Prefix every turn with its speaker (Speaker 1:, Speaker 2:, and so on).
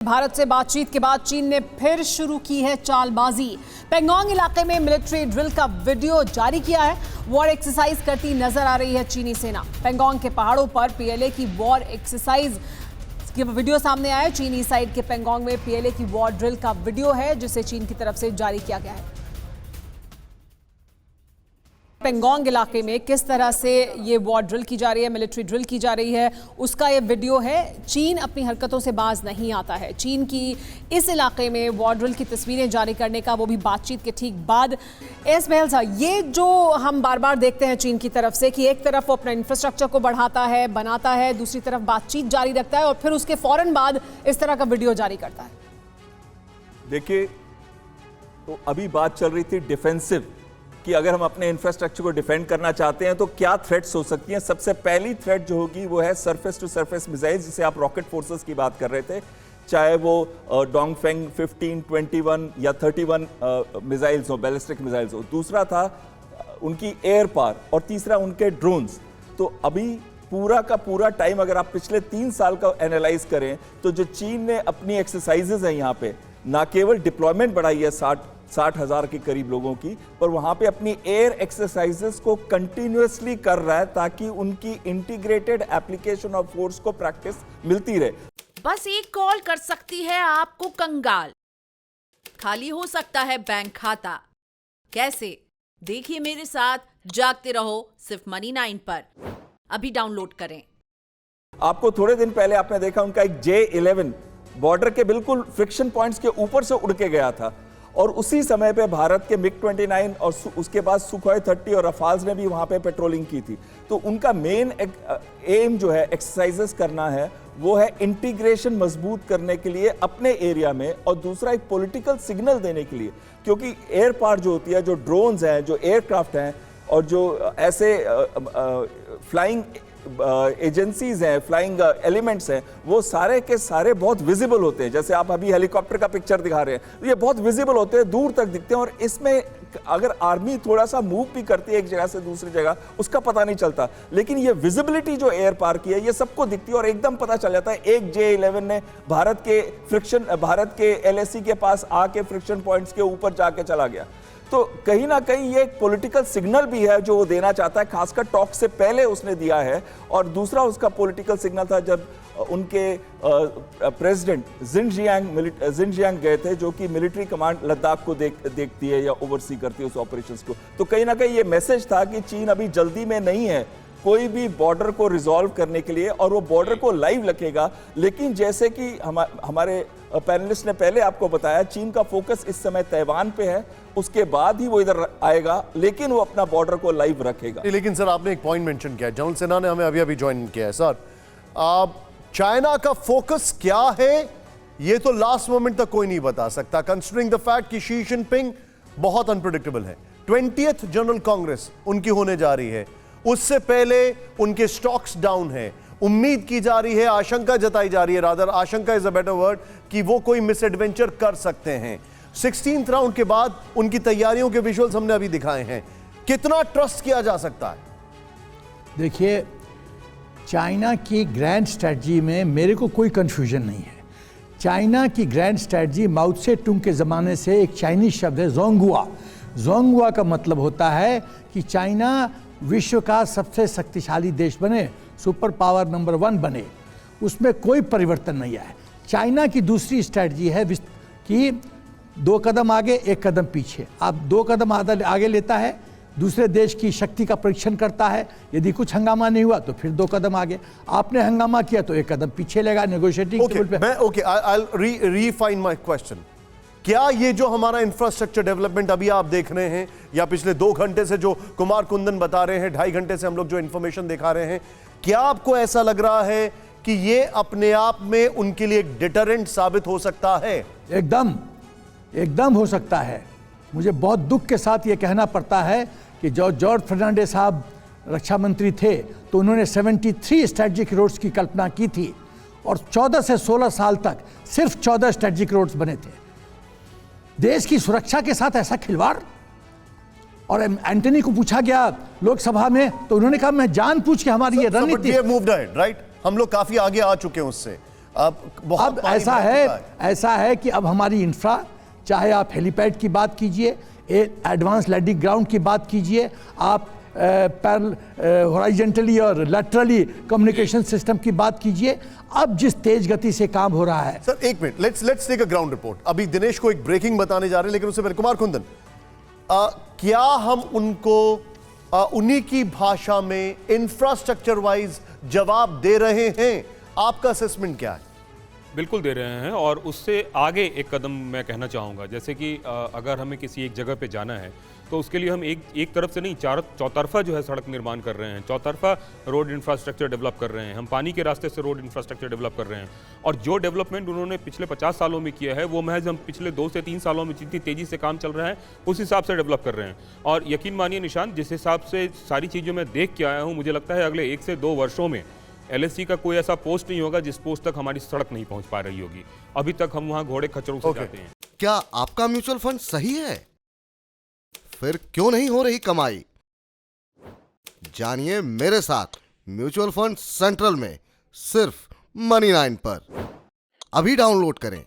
Speaker 1: भारत से बातचीत के बाद चीन ने फिर शुरू की है चालबाजी। पेंगोंग इलाके में मिलिट्री ड्रिल का वीडियो जारी किया है। वॉर एक्सरसाइज करती नजर आ रही है चीनी सेना। पेंगोंग के पहाड़ों पर पीएलए की वॉर एक्सरसाइज की वीडियो सामने आया है। चीनी साइड के पेंगोंग में पीएलए की वॉर ड्रिल का वीडियो है जिसे चीन की तरफ से जारी किया गया है। पेंगोंग इलाके में किस तरह से ये वॉर ड्रिल की जा रही है, मिलिट्री ड्रिल की जा रही है, उसका ये वीडियो है। चीन अपनी हरकतों से बाज नहीं आता है। चीन की इस इलाके में वॉर ड्रिल की तस्वीरें जारी करने का, वो भी बातचीत के ठीक बाद। एस महल साहब, ये जो हम बार बार देखते हैं चीन की तरफ से कि एक तरफ वो अपना इंफ्रास्ट्रक्चर को बढ़ाता है, बनाता है, दूसरी तरफ बातचीत जारी रखता है और फिर उसके फौरन बाद इस तरह का वीडियो जारी करता है।
Speaker 2: देखिए, तो अभी बात चल रही थी डिफेंसिव कि अगर हम अपने इंफ्रास्ट्रक्चर को डिफेंड करना चाहते हैं तो क्या थ्रेट्स हो सकती हैं। सबसे पहली थ्रेट जो होगी वो है सरफेस टू सरफेस मिसाइल, जिसे आप रॉकेट फोर्सेस की बात कर रहे थे, चाहे वो डोंगफेंग 15, 21 या 31 मिसाइल्स हो, बैलिस्टिक मिसाइल्स हो। दूसरा था उनकी एयर पावर और तीसरा उनके ड्रोन्स। तो अभी पूरा का पूरा टाइम अगर आप पिछले 3 साल का एनालाइज करें तो जो चीन ने अपनी एक्सरसाइजेज हैं यहाँ पे, ना केवल डिप्लॉयमेंट बढ़ाई है 60,000 के करीब लोगों की, पर वहां पे अपनी एयर एक्सरसाइजेस को कंटिन्यूअसली कर रहा है ताकि उनकी इंटीग्रेटेड एप्लीकेशन ऑफ फोर्स को प्रैक्टिस मिलती रहे।
Speaker 3: बस एक कॉल कर सकती है आपको कंगाल। खाली हो सकता है बैंक खाता। कैसे? देखिए मेरे साथ, जागते रहो सिर्फ मनी 9 पर। अभी डाउनलोड करें।
Speaker 2: आपको थोड़े दिन पहले आपने देखा उनका एक J-11 बॉर्डर के बिल्कुल फ्रिक्शन पॉइंट्स के ऊपर से उड़ के गया था और उसी समय पे भारत के MiG-29 और उसके बाद सुखोई 30 और रफाल्स ने भी वहां पे पेट्रोलिंग की थी। तो उनका मेन एम जो है एक्सरसाइजेस करना है वो है इंटीग्रेशन मजबूत करने के लिए अपने एरिया में, और दूसरा एक पॉलिटिकल सिग्नल देने के लिए, क्योंकि एयर पावर जो होती है, जो ड्रोन्स हैं, जो एयरक्राफ्ट हैं और जो ऐसे फ्लाइंग एजेंसीज हैं, फ्लाइंग एलिमेंट्स हैं, वो सारे के सारे बहुत विजिबल होते हैं। जैसे आप अभी हेलीकॉप्टर का पिक्चर दिखा रहे हैं, तो ये बहुत विजिबल होते हैं, दूर तक दिखते हैं और इसमें अगर आर्मी थोड़ा सा मूव भी करती है एक जगह से दूसरी जगह, उसका पता नहीं चलता। लेकिन ये विजिबिलिटी जो एयर पावर की है, ये सबको दिखती है और एकदम पता चल जाता है। एक J-11 ने भारत के LAC के पास आके फ्रिक्शन पॉइंट्स के ऊपर जाके चला गया। तो कहीं ना कहीं ये एक पॉलिटिकल सिग्नल भी है जो वो देना चाहता है, खासकर टॉक से पहले उसने दिया है। और दूसरा उसका पॉलिटिकल सिग्नल था जब उनके प्रेसिडेंट जिनजियांग गए थे, जो कि मिलिट्री कमांड लद्दाख को देखती है या ओवरसी करती है उस ऑपरेशंस को। तो कहीं ना कहीं ये मैसेज था कि चीन अभी जल्दी में नहीं है कोई भी बॉर्डर को रिजॉल्व करने के लिए, और वो बॉर्डर को लाइव रखेगा। लेकिन जैसे कि हमारे पैनलिस्ट ने पहले आपको बताया, चीन का फोकस इस समय ताइवान पे है, उसके बाद ही वो इधर आएगा, लेकिन वो अपना बॉर्डर को लाइव रखेगा।
Speaker 4: लेकिन सर, आपने एक पॉइंट मेंशन किया, जनरल सेना ने हमें अभी ज्वाइन किया है। सर, चाइना का फोकस क्या है ये तो लास्ट मोमेंट तक कोई नहीं बता सकता, कंसीडरिंग द फैक्ट कि शी जिनपिंग बहुत अनप्रेडिक्टेबल है। 20th जनरल कांग्रेस उनकी होने जा रही है, उससे पहले उनके स्टॉक्स डाउन है। उम्मीद की जा रही है, आशंका जताई जा रही है, रादर आशंका इज अ बेटर वर्ड, कि वो कोई मिस एडवेंचर कर सकते हैं। 16th राउंड के बाद उनकी तैयारियों के विजुअल्स हमने अभी दिखाए हैं। कितना ट्रस्ट किया जा सकता है?
Speaker 5: देखिए, चाइना की ग्रैंड स्ट्रैटेजी में मेरे को कोई कंफ्यूजन नहीं है। चाइना की ग्रैंड स्ट्रैटेजी माओ त्से तुंग के ज़माने से एक चाइनीज शब्द है ज़ोंगहुआ। ज़ोंगहुआ का मतलब होता है कि चाइना विश्व का सबसे शक्तिशाली देश बने, सुपर पावर नंबर 1 बने। उसमें कोई परिवर्तन नहीं आया। चाइना की दूसरी स्ट्रैटेजी है कि 2 कदम आगे 1 कदम पीछे। आप 2 कदम आगे लेता है, दूसरे देश की शक्ति का परीक्षण करता है, यदि कुछ हंगामा नहीं हुआ तो फिर 2 कदम आगे। आपने हंगामा किया तो 1 कदम पीछे लेगा नेगोशिएटिंग टेबल पे।
Speaker 4: आई रीफाइन माय क्वेश्चन। क्या ये जो हमारा इंफ्रास्ट्रक्चर डेवलपमेंट अभी आप देख रहे हैं, या पिछले 2 घंटे से जो कुमार कुंदन बता रहे हैं, 2.5 घंटे से हम लोग जो इंफॉर्मेशन दिखा रहे हैं, क्या आपको ऐसा लग रहा है कि ये अपने आप में उनके लिए एक डिटरेंट साबित हो सकता है?
Speaker 5: एकदम हो सकता है। मुझे बहुत दुख के साथ ये कहना पड़ता है कि जॉर्ज फर्नांडिस साहब रक्षा मंत्री थे तो उन्होंने 73 स्ट्रेटेजिक रोड्स की कल्पना की थी और 14 से 16 साल तक सिर्फ 14 स्ट्रेटेजिक रोड्स बने थे। देश की सुरक्षा के साथ ऐसा खिलवाड़। और एंटनी को पूछा गया लोकसभा में तो उन्होंने कहा मैं जानबूझ के हमारी ये रणनीति।
Speaker 4: राइट, हम लोग काफी आगे आ चुके हैं उससे। अब बहुत
Speaker 5: अब
Speaker 4: पानी
Speaker 5: ऐसा
Speaker 4: बह
Speaker 5: है
Speaker 4: चुका
Speaker 5: ऐसा है कि अब हमारी इंफ्रा, चाहे आप हेलीपैड की बात कीजिए, एडवांस लैंडिंग ग्राउंड की बात कीजिए, आप हॉरिजॉन्टली और लैटरली कम्युनिकेशन सिस्टम की बात कीजिए, अब जिस तेज गति से काम हो रहा है।
Speaker 4: सर एक minute, let's take a ground report. अभी दिनेश को एक ब्रेकिंग बताने जा रहे हैं, लेकिन उससे पहले कुमार कुंदन, क्या हम उनको उन्हीं की भाषा में इंफ्रास्ट्रक्चर वाइज जवाब दे रहे हैं? आपका असेसमेंट क्या है?
Speaker 6: बिल्कुल दे रहे हैं, और उससे आगे एक कदम मैं कहना चाहूँगा। जैसे कि अगर हमें किसी एक जगह पे जाना है तो उसके लिए हम एक तरफ से नहीं, चौतरफा जो है सड़क निर्माण कर रहे हैं, चौतरफा रोड इंफ्रास्ट्रक्चर डेवलप कर रहे हैं, हम पानी के रास्ते से रोड इंफ्रास्ट्रक्चर डेवलप कर रहे हैं। और जो डेवलपमेंट उन्होंने पिछले 50 सालों में किया है वो महज हम पिछले 2 से 3 सालों में जितनी तेज़ी से काम चल रहा है उस हिसाब से डेवलप कर रहे हैं। और यकीन मानिए निशान, जिस हिसाब से सारी चीज़ें मैं देख के आया हूँ, मुझे लगता है अगले 1 से 2 वर्षों में LSC का कोई ऐसा पोस्ट नहीं होगा जिस पोस्ट तक हमारी सड़क नहीं पहुंच पा रही होगी। अभी तक हम वहां घोड़े खच्चरों से जाते हैं।
Speaker 7: क्या आपका म्यूचुअल फंड सही है? फिर क्यों नहीं हो रही कमाई? जानिए मेरे साथ म्यूचुअल फंड सेंट्रल में, सिर्फ मनी 9 पर। अभी डाउनलोड करें